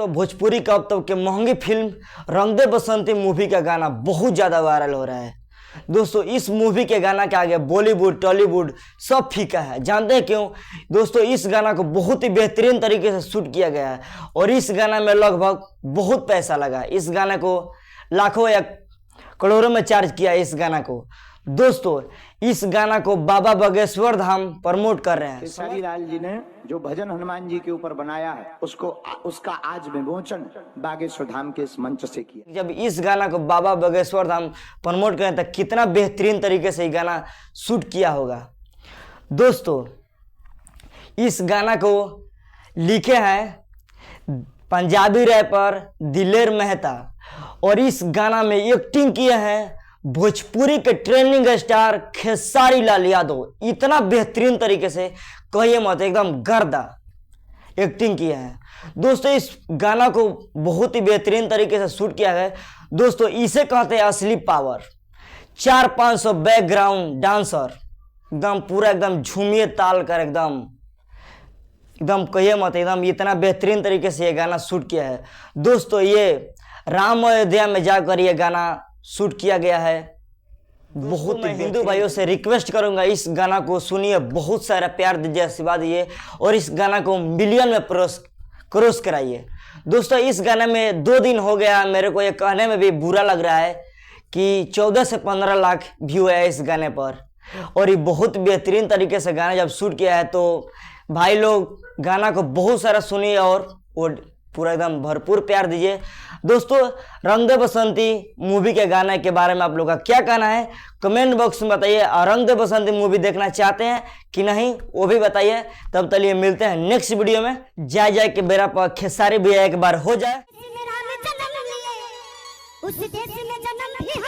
दोस्तों भोजपुरी का अब तक के महंगी फिल्म रंग दे बसंती मूवी का गाना बहुत ज़्यादा वायरल हो रहा है। दोस्तों इस मूवी के गाना के आगे बॉलीवुड टॉलीवुड सब फीका है। जानते हैं क्यों? दोस्तों इस गाना को बहुत ही बेहतरीन तरीके से शूट किया गया है और इस गाना में लगभग बहुत पैसा लगा। इस गाने को लाखों या करोड़ों में चार्ज किया इस गाना को। दोस्तों इस गाना को बाबा बागेश्वर धाम प्रमोट कर रहे हैं। खेसारी लाल जी ने जो भजन हनुमान जी के ऊपर बनाया है उसका आज विमोचन बागेश्वर धाम के इस मंच से किया। जब इस गाना को बाबा बागेश्वर धाम प्रमोट करें तो कितना बेहतरीन तरीके से ये गाना शूट किया होगा। दोस्तों इस गाना को लिखे हैं पंजाबी रैपर दिलेर मेहता और इस गाना में एक्टिंग किए हैं भोजपुरी के ट्रेंडिंग स्टार खेसारी लाल यादव। इतना बेहतरीन तरीके से कहिए मत, एकदम गर्दा एक्टिंग किया है। दोस्तों इस गाना को बहुत ही बेहतरीन तरीके से शूट किया है। दोस्तों इसे कहते हैं असली पावर। 400-500 बैकग्राउंड डांसर एकदम पूरा एकदम झूमिए ताल कर एकदम कहिए मत, एकदम इतना बेहतरीन तरीके से ये गाना शूट किया है। दोस्तों ये राम अयोध्या में जाकर ये गाना शूट किया गया है। बहुत मैं हिंदू भाइयों से रिक्वेस्ट करूंगा इस गाना को सुनिए, बहुत सारा प्यार दीजिए, आशीर्वाद दिए और इस गाना को मिलियन में क्रॉस कराइए। दोस्तों इस गाने में 2 दिन हो गया, मेरे को ये कहने में भी बुरा लग रहा है कि 14 से 15 लाख व्यू है इस गाने पर और ये बहुत बेहतरीन तरीके से गाना जब शूट किया है तो भाई लोग गाना को बहुत सारा सुनिए और पूरा एकदम भरपूर प्यार दीजिए। दोस्तों रंग दे बसंती मूवी के गाने के बारे में आप लोग का क्या कहना है कमेंट बॉक्स में बताइए। और रंग दे बसंती मूवी देखना चाहते हैं कि नहीं वो भी बताइए। तब तक मिलते हैं नेक्स्ट वीडियो में। जय के बेरा पर खेसारी भैया एक बार हो जाए। उस देश में जन्म भी